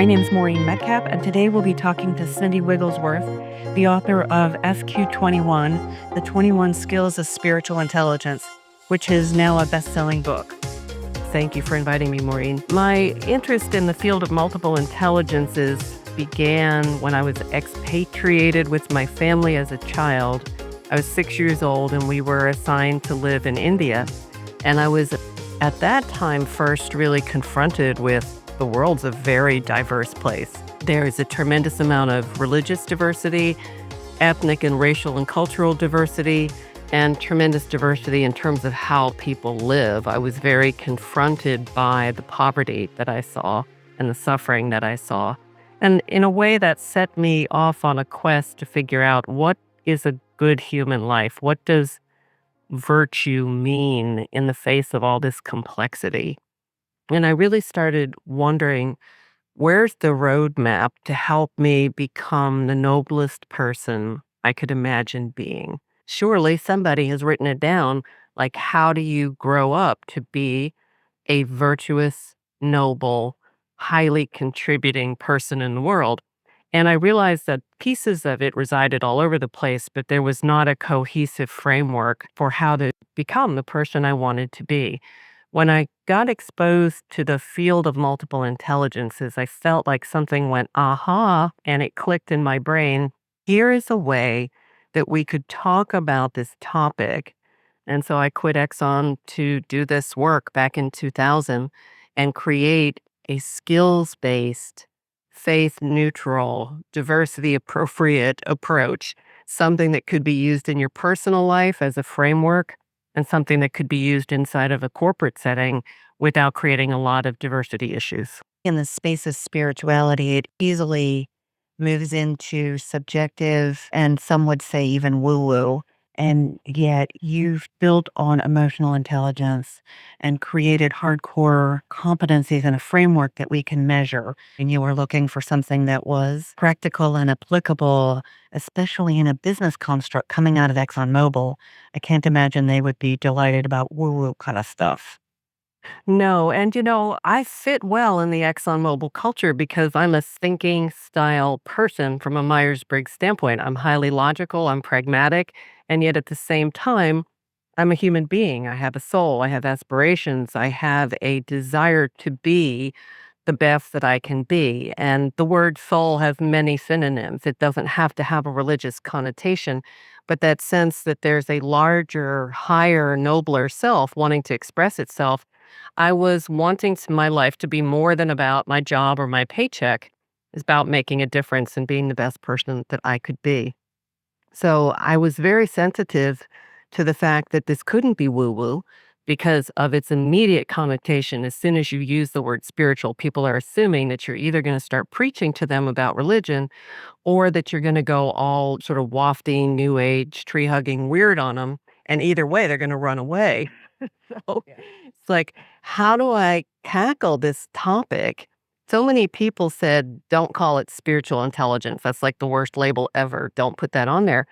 My name is Maureen Metcalf, and today we'll be talking to Cindy Wigglesworth, the author of SQ21, The 21 Skills of Spiritual Intelligence, which is now a best-selling book. Thank you for inviting me, Maureen. My interest in the field of multiple intelligences began when I was expatriated with my family as a child. I was 6 years old, and we were assigned to live in India. And I was, at that time, first really confronted with the world's a very diverse place. There is a tremendous amount of religious diversity, ethnic and racial and cultural diversity, and tremendous diversity in terms of how people live. I was very confronted by the poverty that I saw and the suffering that I saw. And in a way that set me off on a quest to figure out what is a good human life? What does virtue mean in the face of all this complexity? And I really started wondering, where's the roadmap to help me become the noblest person I could imagine being? Surely somebody has written it down, like, how do you grow up to be a virtuous, noble, highly contributing person in the world? And I realized that pieces of it resided all over the place, but there was not a cohesive framework for how to become the person I wanted to be. When I got exposed to the field of multiple intelligences, I felt like something went, aha, and it clicked in my brain. Here is a way that we could talk about this topic. And so I quit Exxon to do this work back in 2000 and create a skills-based, faith-neutral, diversity-appropriate approach, something that could be used in your personal life as a framework and something that could be used inside of a corporate setting without creating a lot of diversity issues. In the space of spirituality, it easily moves into subjective and some would say even woo-woo. And yet you've built on emotional intelligence and created hardcore competencies and a framework that we can measure. And you were looking for something that was practical and applicable, especially in a business construct coming out of ExxonMobil. I can't imagine they would be delighted about woo-woo kind of stuff. No, and I fit well in the ExxonMobil culture because I'm a thinking style person from a Myers-Briggs standpoint. I'm highly logical, I'm pragmatic, and yet at the same time, I'm a human being. I have a soul, I have aspirations, I have a desire to be the best that I can be. And the word soul has many synonyms. It doesn't have to have a religious connotation, but that sense that there's a larger, higher, nobler self wanting to express itself. I was wanting my life to be more than about my job or my paycheck. It's about making a difference and being the best person that I could be. So I was very sensitive to the fact that this couldn't be woo-woo because of its immediate connotation. As soon as you use the word spiritual, people are assuming that you're either going to start preaching to them about religion or that you're going to go all sort of wafting, new age, tree hugging weird on them. And either way, they're going to run away. So it's like, how do I tackle this topic? So many people said, don't call it spiritual intelligence. That's like the worst label ever. Don't put that on there.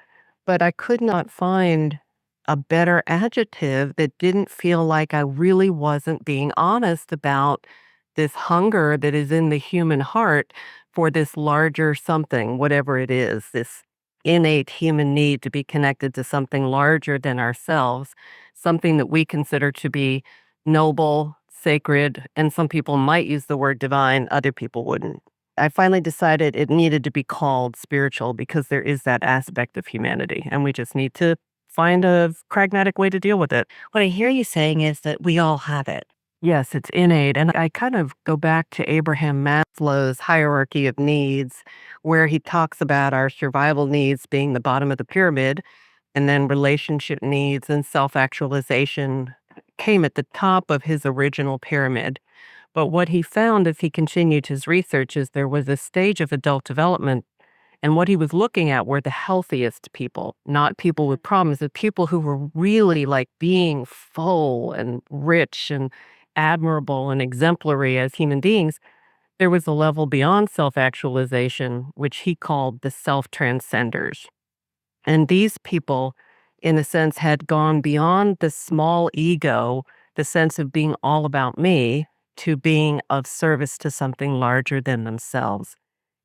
But I could not find a better adjective that didn't feel like I really wasn't being honest about this hunger that is in the human heart for this larger something, whatever it is, this innate human need to be connected to something larger than ourselves, something that we consider to be noble, sacred, and some people might use the word divine, other people wouldn't. I finally decided it needed to be called spiritual because there is that aspect of humanity, and we just need to find a pragmatic way to deal with it. What I hear you saying is that we all have it. Yes, it's innate. And I kind of go back to Abraham Maslow's hierarchy of needs, where he talks about our survival needs being the bottom of the pyramid, and then relationship needs and self actualization came at the top of his original pyramid. But what he found as he continued his research is there was a stage of adult development. And what he was looking at were the healthiest people, not people with problems, the people who were really like being full and rich and admirable and exemplary as human beings. There was a level beyond self actualization, which he called the self transcenders. And these people, in a sense, had gone beyond the small ego, the sense of being all about me, to being of service to something larger than themselves.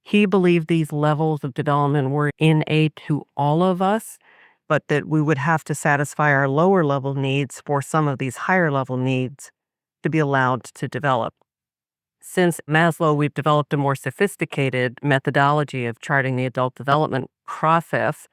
He believed these levels of development were innate to all of us, but that we would have to satisfy our lower level needs for some of these higher level needs to be allowed to develop. Since Maslow, we've developed a more sophisticated methodology of charting the adult development process.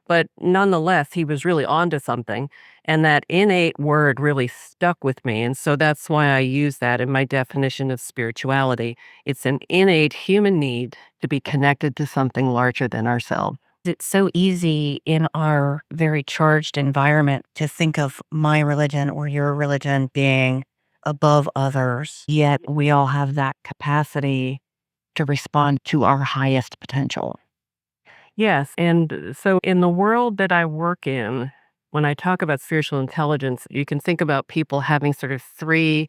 But nonetheless, he was really onto something. And that innate word really stuck with me. And so that's why I use that in my definition of spirituality. It's an innate human need to be connected to something larger than ourselves. It's so easy in our very charged environment to think of my religion or your religion being above others, yet we all have that capacity to respond to our highest potential. Yes. And so in the world that I work in, when I talk about spiritual intelligence, you can think about people having sort of three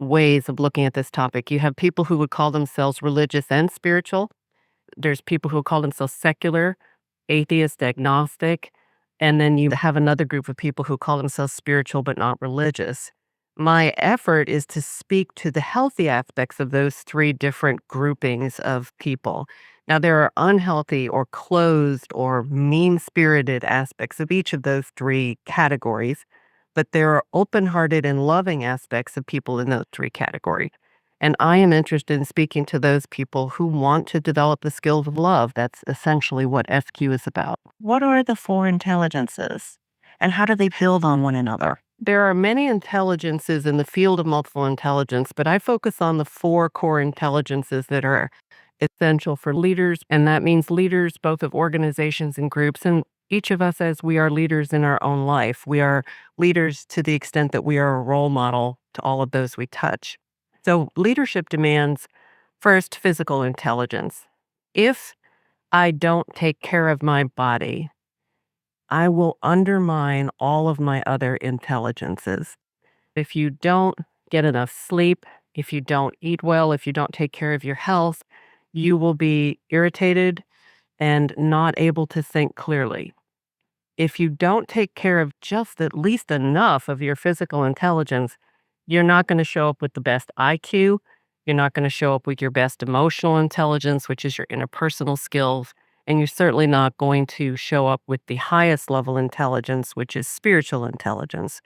ways of looking at this topic. You have people who would call themselves religious and spiritual. There's people who call themselves secular, atheist, agnostic, and then you have another group of people who call themselves spiritual but not religious. My effort is to speak to the healthy aspects of those three different groupings of people. Now, there are unhealthy or closed or mean spirited aspects of each of those three categories, but there are open hearted and loving aspects of people in those three categories. And I am interested in speaking to those people who want to develop the skills of love. That's essentially what SQ is about. What are the four intelligences and how do they build on one another? There are many intelligences in the field of multiple intelligence, but I focus on the four core intelligences that are essential for leaders. And that means leaders both of organizations and groups. And each of us, as we are leaders in our own life, we are leaders to the extent that we are a role model to all of those we touch. So leadership demands first physical intelligence. If I don't take care of my body, I will undermine all of my other intelligences. If you don't get enough sleep, if you don't eat well, if you don't take care of your health, you will be irritated and not able to think clearly. If you don't take care of just at least enough of your physical intelligence, you're not going to show up with the best IQ. You're not going to show up with your best emotional intelligence, which is your interpersonal skills. And you're certainly not going to show up with the highest level intelligence, which is spiritual intelligence.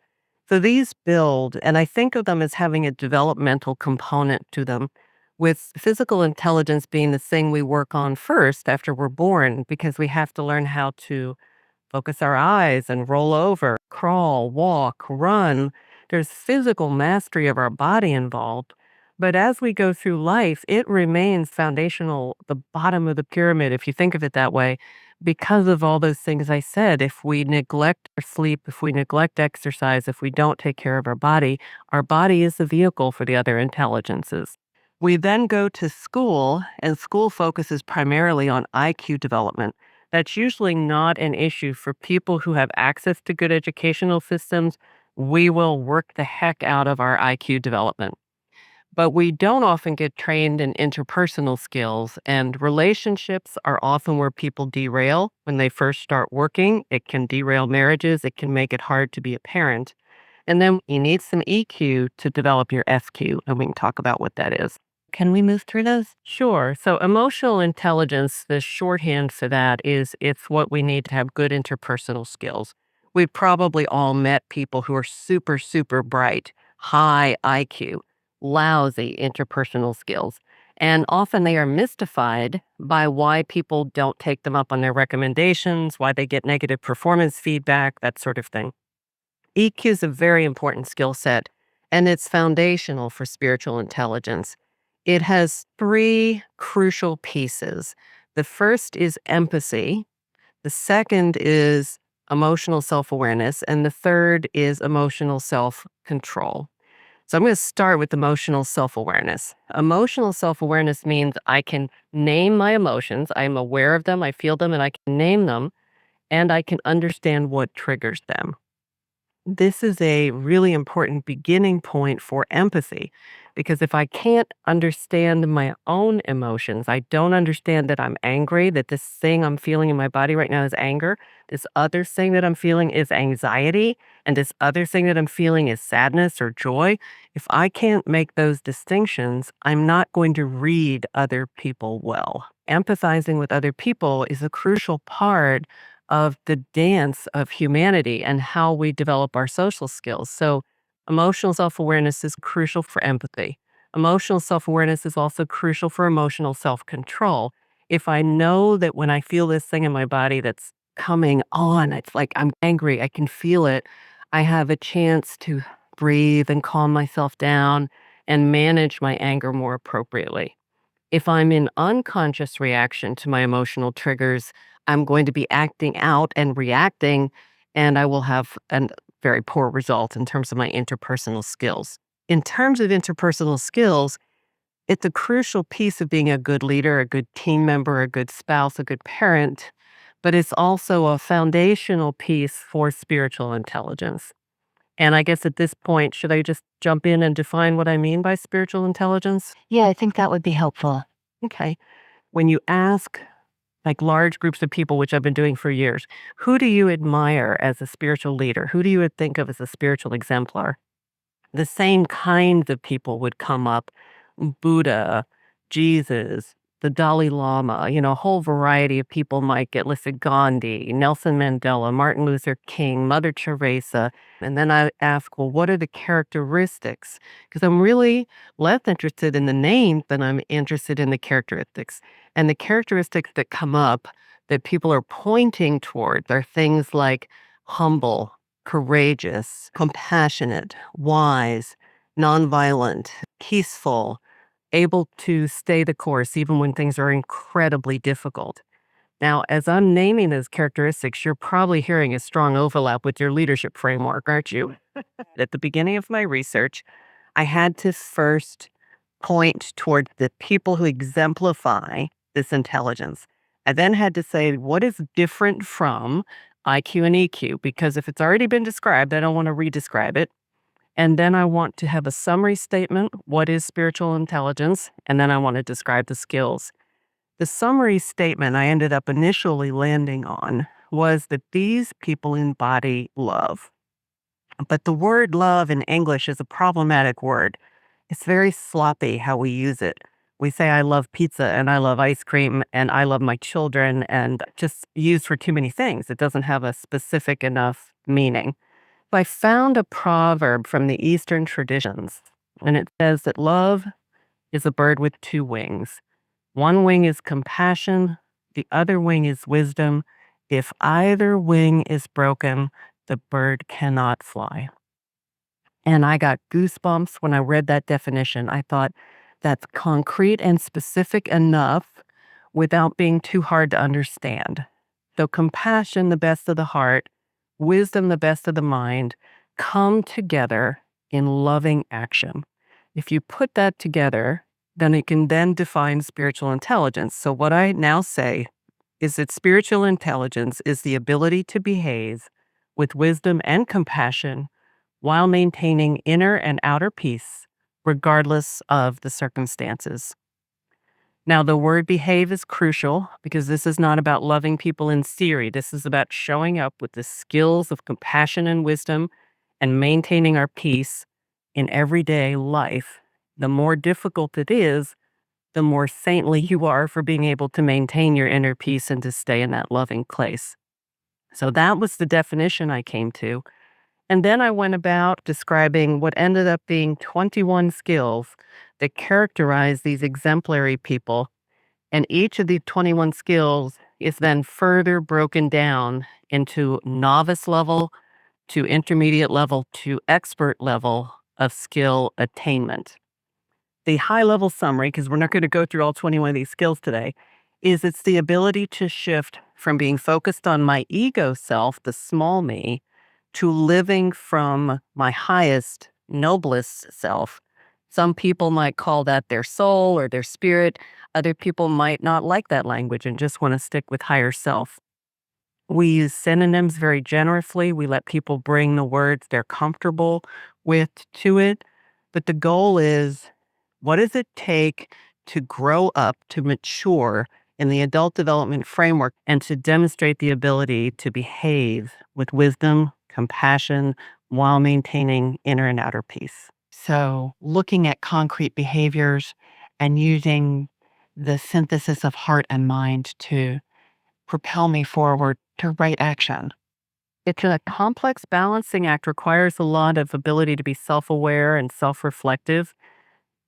So these build, and I think of them as having a developmental component to them, with physical intelligence being the thing we work on first after we're born, because we have to learn how to focus our eyes and roll over, crawl, walk, run. There's physical mastery of our body involved. But as we go through life, it remains foundational, the bottom of the pyramid, if you think of it that way, because of all those things I said. If we neglect our sleep, if we neglect exercise, if we don't take care of our body is the vehicle for the other intelligences. We then go to school, and school focuses primarily on IQ development. That's usually not an issue for people who have access to good educational systems. We will work the heck out of our IQ development. But we don't often get trained in interpersonal skills, and relationships are often where people derail when they first start working. It can derail marriages, it can make it hard to be a parent. And then you need some EQ to develop your SQ, and we can talk about what that is. Can we move through those? Sure. So emotional intelligence, the shorthand for that is it's what we need to have good interpersonal skills. We've probably all met people who are super, super bright, high IQ, lousy interpersonal skills. And often they are mystified by why people don't take them up on their recommendations, why they get negative performance feedback, that sort of thing. EQ is a very important skill set, and it's foundational for spiritual intelligence. It has three crucial pieces. The first is empathy, the second is emotional self awareness, and the third is emotional self control. So I'm going to start with emotional self awareness. Emotional self awareness means I can name my emotions, I'm aware of them, I feel them, and I can name them, and I can understand what triggers them. This is a really important beginning point for empathy because if I can't understand my own emotions, I don't understand that I'm angry, that this thing I'm feeling in my body right now is anger. This other thing that I'm feeling is anxiety. And this other thing that I'm feeling is sadness or joy. If I can't make those distinctions, I'm not going to read other people well. Empathizing with other people is a crucial part of the dance of humanity and how we develop our social skills. So, emotional self awareness is crucial for empathy. Emotional self awareness is also crucial for emotional self control. If I know that when I feel this thing in my body that's coming on, it's like I'm angry, I can feel it, I have a chance to breathe and calm myself down and manage my anger more appropriately. If I'm in unconscious reaction to my emotional triggers, I'm going to be acting out and reacting, and I will have a very poor result in terms of my interpersonal skills. In terms of interpersonal skills, it's a crucial piece of being a good leader, a good team member, a good spouse, a good parent, but it's also a foundational piece for spiritual intelligence. And I guess at this point, should I just jump in and define what I mean by spiritual intelligence? Yeah, I think that would be helpful. Okay. When you ask like large groups of people, which I've been doing for years, who do you admire as a spiritual leader? Who do you think of as a spiritual exemplar? The same kinds of people would come up: Buddha, Jesus, the Dalai Lama, a whole variety of people might get listed: Gandhi, Nelson Mandela, Martin Luther King, Mother Teresa. And then I ask, well, what are the characteristics? Because I'm really less interested in the names than I'm interested in the characteristics. And the characteristics that come up that people are pointing towards are things like humble, courageous, compassionate, wise, nonviolent, peaceful, able to stay the course even when things are incredibly difficult. Now, as I'm naming those characteristics, you're probably hearing a strong overlap with your leadership framework, aren't you? At the beginning of my research, I had to first point toward the people who exemplify this intelligence. I then had to say, what is different from IQ and EQ? Because if it's already been described, I don't want to redescribe it. And then I want to have a summary statement. What is spiritual intelligence? And then I want to describe the skills. The summary statement I ended up initially landing on was that these people embody love. But the word love in English is a problematic word. It's very sloppy how we use it. We say, I love pizza and I love ice cream and I love my children, and just used for too many things. It doesn't have a specific enough meaning. I found a proverb from the Eastern traditions, and it says that love is a bird with two wings. One wing is compassion, the other wing is wisdom. If either wing is broken, the bird cannot fly. And I got goosebumps when I read that definition. I thought, that's concrete and specific enough without being too hard to understand. So, compassion, the best of the heart, wisdom, the best of the mind, come together in loving action. If you put that together, then it can then define spiritual intelligence. So, what I now say is that spiritual intelligence is the ability to behave with wisdom and compassion while maintaining inner and outer peace, regardless of the circumstances. Now, the word behave is crucial because this is not about loving people in theory. This is about showing up with the skills of compassion and wisdom and maintaining our peace in everyday life. The more difficult it is, the more saintly you are for being able to maintain your inner peace and to stay in that loving place. So that was the definition I came to. And then I went about describing what ended up being 21 skills that characterize these exemplary people. And each of these 21 skills is then further broken down into novice level to intermediate level to expert level of skill attainment. The high level summary, because we're not going to go through all 21 of these skills today, is it's the ability to shift from being focused on my ego self, the small me, to living from my highest, noblest self. Some people might call that their soul or their spirit. Other people might not like that language and just want to stick with higher self. We use synonyms very generously. We let people bring the words they're comfortable with to it. But the goal is, what does it take to grow up, to mature in the adult development framework, and to demonstrate the ability to behave with wisdom, compassion, while maintaining inner and outer peace? So, looking at concrete behaviors and using the synthesis of heart and mind to propel me forward to right action. It's a complex balancing act, requires a lot of ability to be self-aware and self-reflective,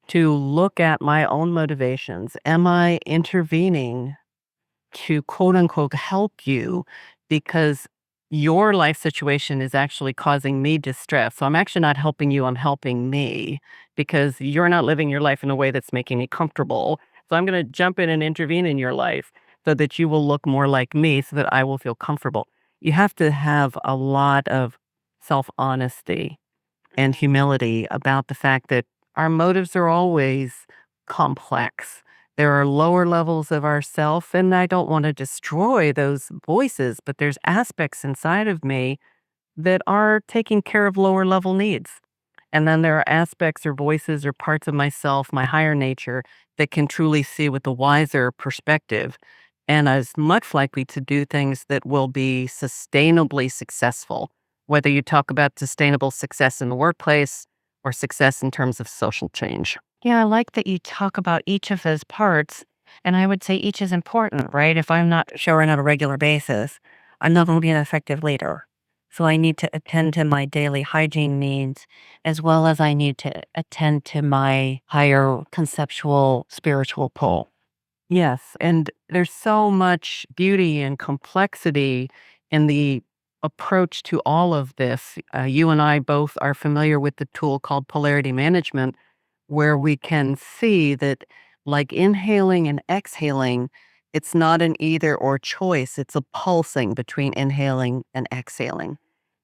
to look at my own motivations. Am I intervening to quote unquote help you because your life situation is actually causing me distress? So I'm actually not helping you, I'm helping me because you're not living your life in a way that's making me comfortable. So I'm going to jump in and intervene in your life so that you will look more like me so that I will feel comfortable. You have to have a lot of self honesty and humility about the fact that our motives are always complex. There are lower levels of ourself, and I don't want to destroy those voices, but there's aspects inside of me that are taking care of lower level needs. And then there are aspects or voices or parts of myself, my higher nature, that can truly see with a wiser perspective and is much likely to do things that will be sustainably successful, whether you talk about sustainable success in the workplace or success in terms of social change. Yeah, I like that you talk about each of those parts. And I would say each is important, right? If I'm not showing on a regular basis, I'm not going to be an effective leader. So I need to attend to my daily hygiene needs, as well as I need to attend to my higher conceptual spiritual pull. Yes, and there's so much beauty and complexity in the approach to all of this. You and I both are familiar with the tool called polarity management, where we can see that, like inhaling and exhaling, it's not an either or choice, it's a pulsing between inhaling and exhaling.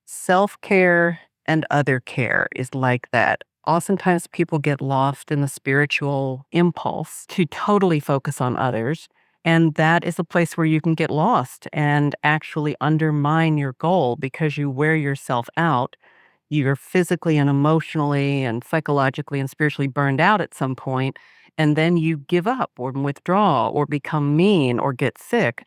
Self care and other care is like that. Oftentimes, people get lost in the spiritual impulse to totally focus on others. And that is a place where you can get lost and actually undermine your goal because you wear yourself out. You're physically and emotionally and psychologically and spiritually burned out at some point, and then you give up or withdraw or become mean or get sick.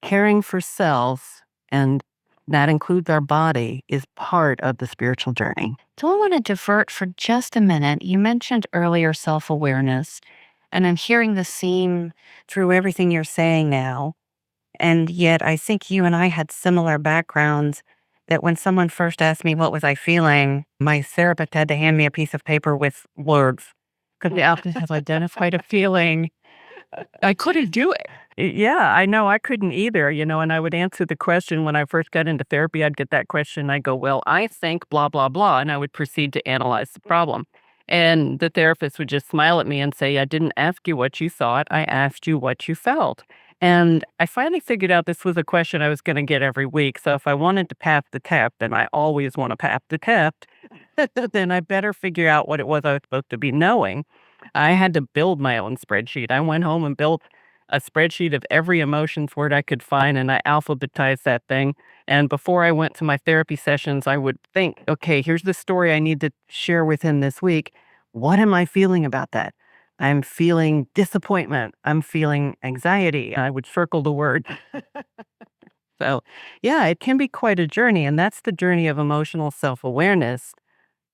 Caring for self, and that includes our body, is part of the spiritual journey. So I want to divert for just a minute. You mentioned earlier self awareness, and I'm hearing the theme through everything you're saying now. And yet, I think you and I had similar backgrounds that when someone first asked me what was I feeling, my therapist had to hand me a piece of paper with words because they often have identified a feeling. I couldn't do it. Yeah, I know I couldn't either, and I would answer the question when I first got into therapy. I'd get that question. I go, well, I think blah, blah, blah. And I would proceed to analyze the problem. And the therapist would just smile at me and say, I didn't ask you what you thought. I asked you what you felt. And I finally figured out this was a question I was going to get every week. So if I wanted to pass the test, and I always want to pass the test, then I better figure out what it was I was supposed to be knowing. I had to build my own spreadsheet. I went home and built a spreadsheet of every emotions word I could find, and I alphabetized that thing. And before I went to my therapy sessions, I would think, okay, here's the story I need to share with him this week. What am I feeling about that? I'm feeling disappointment. I'm feeling anxiety. I would circle the word. So, yeah, it can be quite a journey. And that's the journey of emotional self awareness,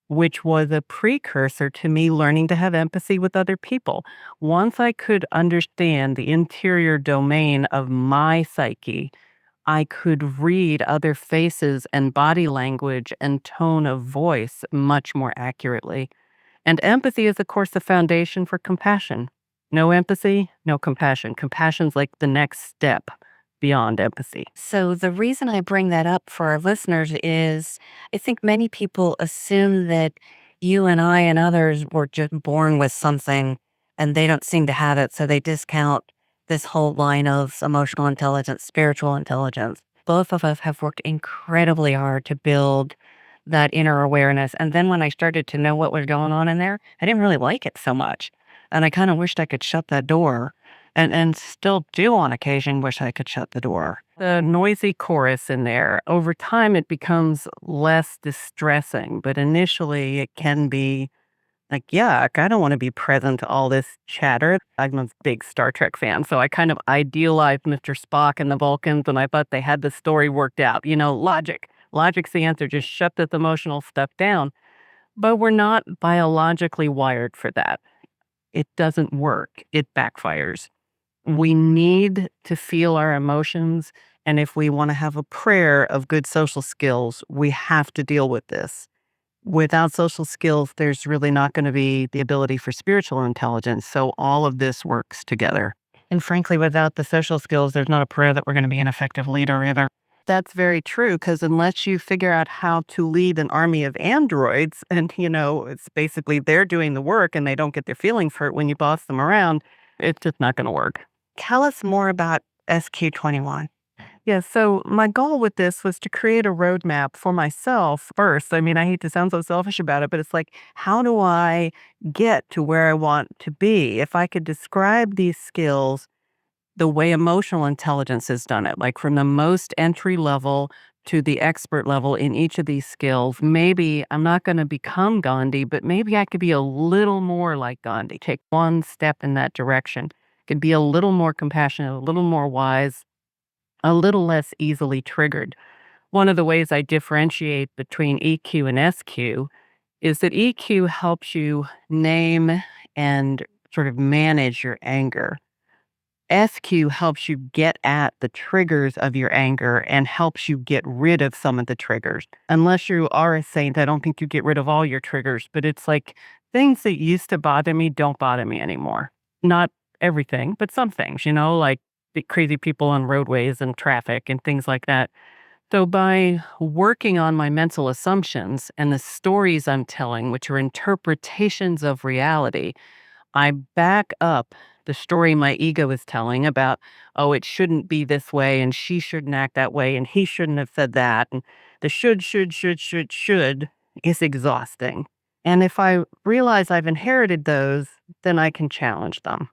which was a precursor to me learning to have empathy with other people. Once I could understand the interior domain of my psyche, I could read other faces and body language and tone of voice much more accurately. And empathy is, of course, the foundation for compassion. No empathy, no compassion. Compassion's like the next step beyond empathy. So, the reason I bring that up for our listeners is I think many people assume that you and I and others were just born with something and they don't seem to have it. So, they discount this whole line of emotional intelligence, spiritual intelligence. Both of us have worked incredibly hard to build that inner awareness. And then when I started to know what was going on in there, I didn't really like it so much. And I kind of wished I could shut that door and still do on occasion wish I could shut the door. The noisy chorus in there, over time, it becomes less distressing, but initially it can be like, yuck, I don't want to be present to all this chatter. I'm a big Star Trek fan, so I kind of idealized Mr. Spock and the Vulcans, and I thought they had the story worked out. Logic. Logic's the answer. Just shut this emotional stuff down. But we're not biologically wired for that. It doesn't work. It backfires. We need to feel our emotions. And if we want to have a prayer of good social skills, we have to deal with this. Without social skills, there's really not going to be the ability for spiritual intelligence. So all of this works together. And frankly, without the social skills, there's not a prayer that we're going to be an effective leader either. That's very true, because unless you figure out how to lead an army of androids, and it's basically they're doing the work and they don't get their feelings hurt when you boss them around, it's just not going to work. Tell us more about SQ21. Yeah, so my goal with this was to create a roadmap for myself first. I mean, I hate to sound so selfish about it, but it's like, how do I get to where I want to be? If I could describe these skills the way emotional intelligence has done it, like from the most entry level to the expert level in each of these skills, maybe I'm not going to become Gandhi, but maybe I could be a little more like Gandhi, take one step in that direction, could be a little more compassionate, a little more wise, a little less easily triggered. One of the ways I differentiate between EQ and SQ is that EQ helps you name and sort of manage your anger. SQ helps you get at the triggers of your anger and helps you get rid of some of the triggers. Unless you are a saint, I don't think you get rid of all your triggers, but it's like things that used to bother me don't bother me anymore. Not everything, but some things, like the crazy people on roadways and traffic and things like that. So by working on my mental assumptions and the stories I'm telling, which are interpretations of reality, I back up the story my ego is telling about, oh, it shouldn't be this way, and she shouldn't act that way, and he shouldn't have said that. And the should is exhausting. And if I realize I've inherited those, then I can challenge them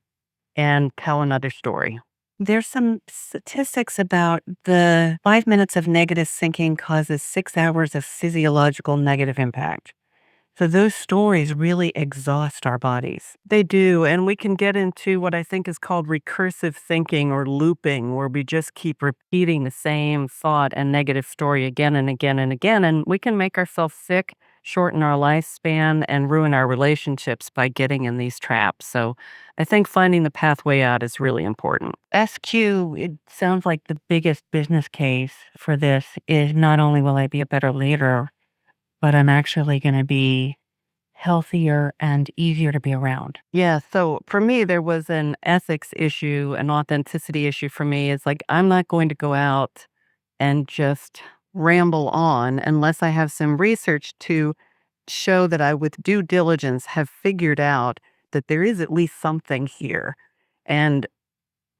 and tell another story. There's some statistics about the 5 minutes of negative thinking causes 6 hours of physiological negative impact. So those stories really exhaust our bodies. They do. And we can get into what I think is called recursive thinking or looping, where we just keep repeating the same thought and negative story again and again and again. And we can make ourselves sick, shorten our lifespan, and ruin our relationships by getting in these traps. So I think finding the pathway out is really important. SQ, it sounds like the biggest business case for this is not only will I be a better leader, but I'm actually going to be healthier and easier to be around. Yeah. So for me, there was an ethics issue, an authenticity issue for me. It's like, I'm not going to go out and just ramble on unless I have some research to show that I, with due diligence, have figured out that there is at least something here. And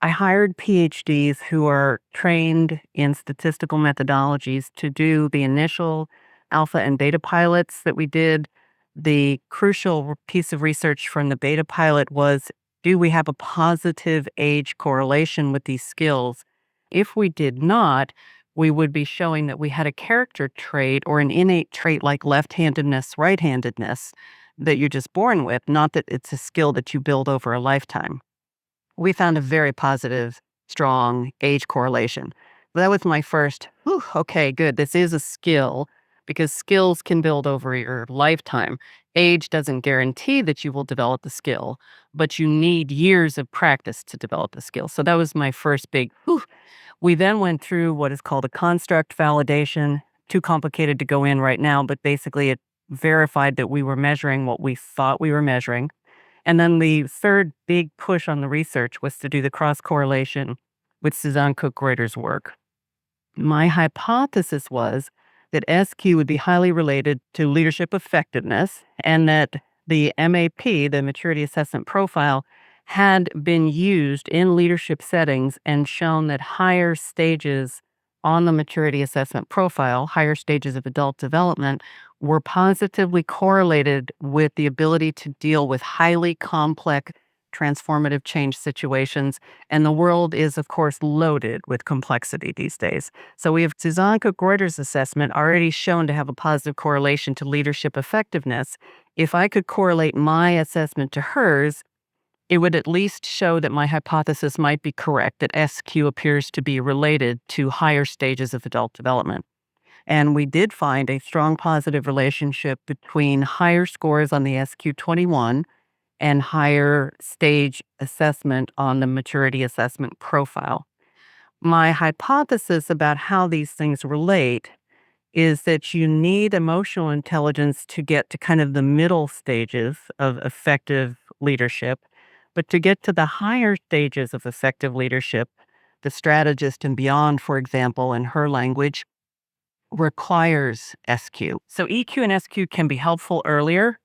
I hired PhDs who are trained in statistical methodologies to do the initial alpha and beta pilots that we did. The crucial piece of research from the beta pilot was, do we have a positive age correlation with these skills? If we did not, we would be showing that we had a character trait or an innate trait like left-handedness, right-handedness that you're just born with, not that it's a skill that you build over a lifetime. We found a very positive, strong age correlation. That was my first, whew, okay, good. This is a skill, because skills can build over your lifetime. Age doesn't guarantee that you will develop the skill, but you need years of practice to develop the skill. So that was my first big, whew. We then went through what is called a construct validation. Too complicated to go in right now, but basically it verified that we were measuring what we thought we were measuring. And then the third big push on the research was to do the cross correlation with Suzanne Cook-Reuter's work. My hypothesis was that SQ would be highly related to leadership effectiveness, and that the MAP, the maturity assessment profile, had been used in leadership settings and shown that higher stages on the maturity assessment profile, higher stages of adult development, were positively correlated with the ability to deal with highly complex transformative change situations. And the world is, of course, loaded with complexity these days. So we have Suzanne Cook-Reuter's assessment already shown to have a positive correlation to leadership effectiveness. If I could correlate my assessment to hers, it would at least show that my hypothesis might be correct, that SQ appears to be related to higher stages of adult development. And we did find a strong positive relationship between higher scores on the SQ-21 and higher stage assessment on the maturity assessment profile. My hypothesis about how these things relate is that you need emotional intelligence to get to kind of the middle stages of effective leadership. But to get to the higher stages of effective leadership, the strategist and beyond, for example, in her language, requires SQ. So EQ and SQ can be helpful earlier,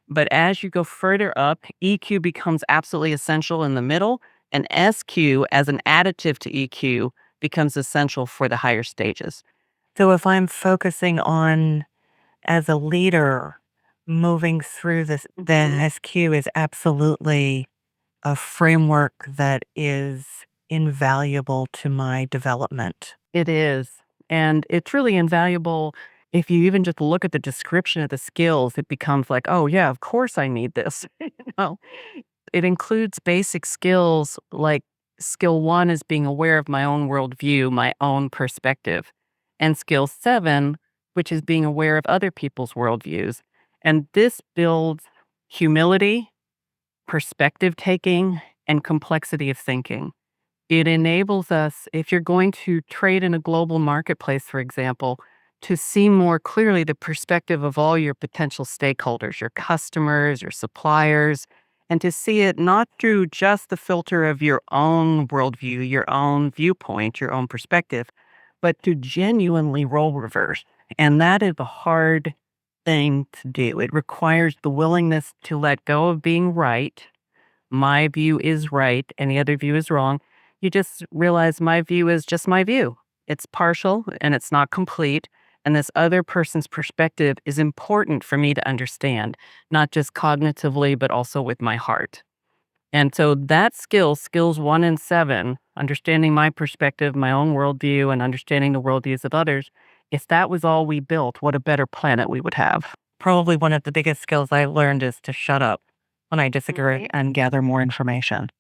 but as you go further up, EQ becomes absolutely essential in the middle, and SQ as an additive to EQ becomes essential for the higher stages. So if I'm focusing on, as a leader, moving through this, then SQ is absolutely a framework that is invaluable to my development. It is. And it's really invaluable. If you even just look at the description of the skills, it becomes like, oh, yeah, of course I need this. know, it includes basic skills like skill 1 is being aware of my own worldview, my own perspective, and skill 7, which is being aware of other people's worldviews. And this builds humility, perspective taking, and complexity of thinking. It enables us, if you're going to trade in a global marketplace, for example, to see more clearly the perspective of all your potential stakeholders, your customers, your suppliers, and to see it not through just the filter of your own worldview, your own viewpoint, your own perspective, but to genuinely role reverse. And that is a hard thing to do. It requires the willingness to let go of being right. My view is right, and the other view is wrong. You just realize my view is just my view. It's partial and it's not complete. And this other person's perspective is important for me to understand, not just cognitively, but also with my heart. And so that skills 1 and 7, understanding my perspective, my own worldview, and understanding the worldviews of others, if that was all we built, what a better planet we would have. Probably one of the biggest skills I learned is to shut up when I disagree and gather more information.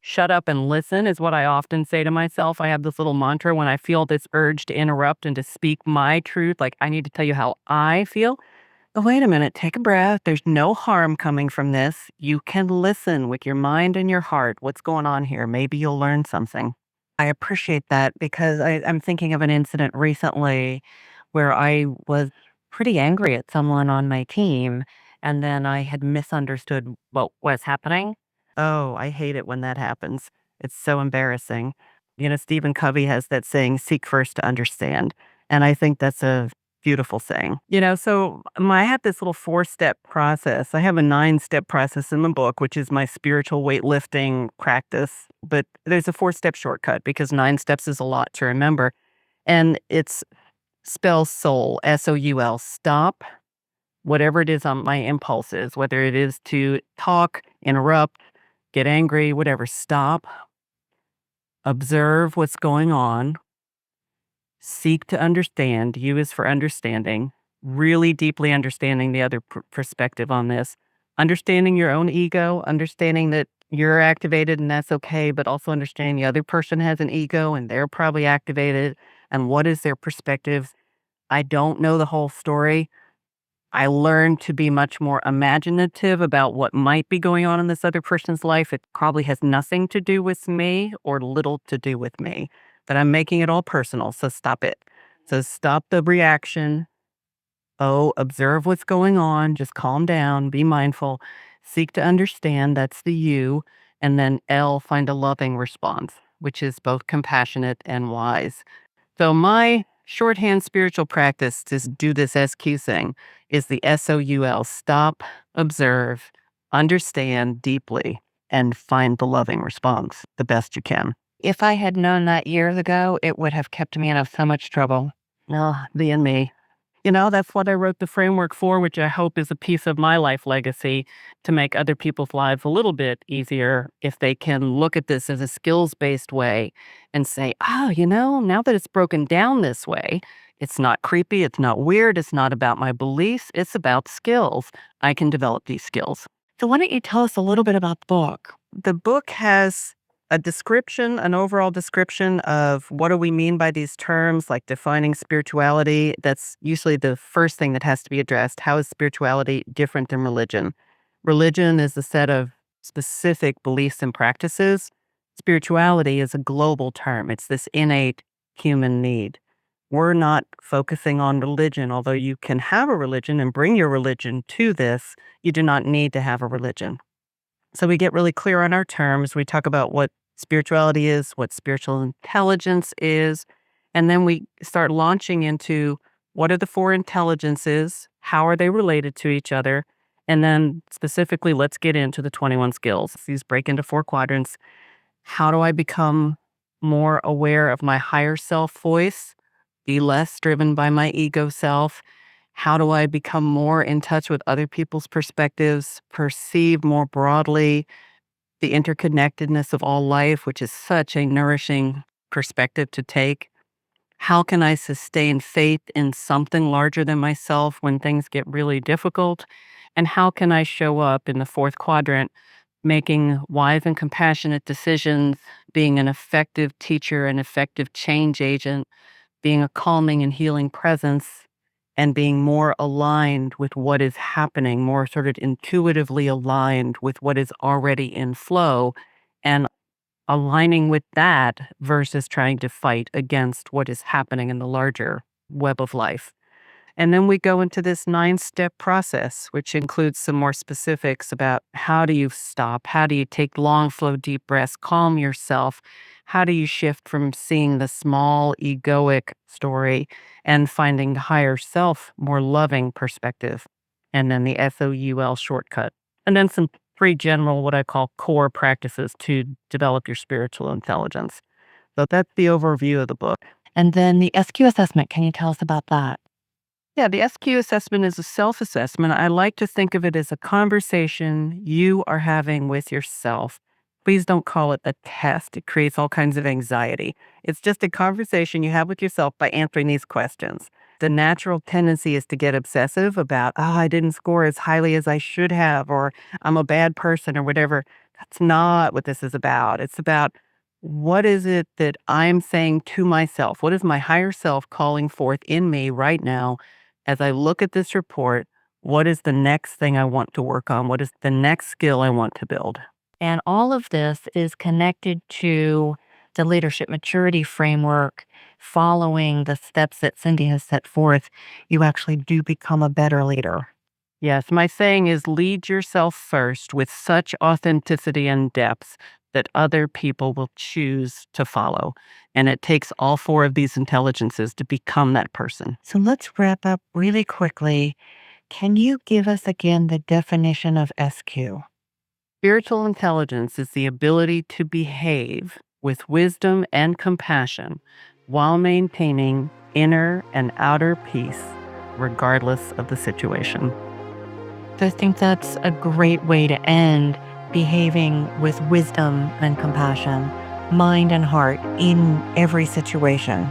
Shut up and listen is what I often say to myself. I have this little mantra when I feel this urge to interrupt and to speak my truth, like I need to tell you how I feel. But wait a minute, take a breath. There's no harm coming from this. You can listen with your mind and your heart. What's going on here? Maybe you'll learn something. I appreciate that because I'm thinking of an incident recently where I was pretty angry at someone on my team, and then I had misunderstood what was happening. Oh, I hate it when that happens. It's so embarrassing. Stephen Covey has that saying, seek first to understand. And I think that's a beautiful saying. So I have this little 4-step process. I have a 9-step process in the book, which is my spiritual weightlifting practice. But there's a 4-step shortcut because 9 steps is a lot to remember. And it's spells soul, SOUL, stop, whatever it is on my impulses, whether it is to talk, interrupt, get angry, whatever, stop, observe what's going on, seek to understand. U is for understanding, really deeply understanding the other perspective on this, understanding your own ego, understanding that you're activated and that's okay, but also understanding the other person has an ego and they're probably activated and what is their perspective. I don't know the whole story. I learned to be much more imaginative about what might be going on in this other person's life. It probably has nothing to do with me or little to do with me, but I'm making it all personal. So stop it. So stop the reaction. O, observe what's going on. Just calm down. Be mindful. Seek to understand. That's the U. And then L, find a loving response, which is both compassionate and wise. So my shorthand spiritual practice to do this SQ thing is the SOUL, stop, observe, understand deeply, and find the loving response the best you can. If I had known that years ago, it would have kept me out of so much trouble. Oh, thee and me. That's what I wrote the framework for, which I hope is a piece of my life legacy to make other people's lives a little bit easier if they can look at this as a skills-based way and say, oh, now that it's broken down this way, it's not creepy, it's not weird, it's not about my beliefs, it's about skills. I can develop these skills. So why don't you tell us a little bit about the book? The book has a description, an overall description of what do we mean by these terms, like defining spirituality. That's usually the first thing that has to be addressed. How is spirituality different than religion? Religion is a set of specific beliefs and practices. Spirituality is a global term. It's this innate human need. We're not focusing on religion, although you can have a religion and bring your religion to this. You do not need to have a religion. So we get really clear on our terms. We talk about what spirituality is, what spiritual intelligence is, and then we start launching into what are the four intelligences, how are they related to each other, and then specifically, let's get into the 21 skills. These break into 4 quadrants. How do I become more aware of my higher self voice, be less driven by my ego self? How do I become more in touch with other people's perspectives, perceive more broadly the interconnectedness of all life, which is such a nourishing perspective to take? How can I sustain faith in something larger than myself when things get really difficult? And how can I show up in the 4th quadrant, making wise and compassionate decisions, being an effective teacher, an effective change agent, being a calming and healing presence, and being more aligned with what is happening, more sort of intuitively aligned with what is already in flow, and aligning with that versus trying to fight against what is happening in the larger web of life. And then we go into this 9-step process, which includes some more specifics about how do you stop? How do you take long, slow, deep breaths, calm yourself? How do you shift from seeing the small, egoic story and finding the higher self, more loving perspective? And then the SOUL shortcut. And then some 3 general, what I call core practices to develop your spiritual intelligence. So that's the overview of the book. And then the SQ assessment, can you tell us about that? Yeah, the SQ assessment is a self-assessment. I like to think of it as a conversation you are having with yourself. Please don't call it a test. It creates all kinds of anxiety. It's just a conversation you have with yourself by answering these questions. The natural tendency is to get obsessive about, I didn't score as highly as I should have, or I'm a bad person, or whatever. That's not what this is about. It's about what is it that I'm saying to myself? What is my higher self calling forth in me right now? As I look at this report, what is the next thing I want to work on? What is the next skill I want to build? And all of this is connected to the leadership maturity framework. Following the steps that Cindy has set forth, you actually do become a better leader. Yes, my saying is lead yourself first with such authenticity and depth that other people will choose to follow. And it takes all 4 of these intelligences to become that person. So let's wrap up really quickly. Can you give us again the definition of SQ? Spiritual intelligence is the ability to behave with wisdom and compassion while maintaining inner and outer peace, regardless of the situation. So I think that's a great way to end, behaving with wisdom and compassion, mind and heart in every situation.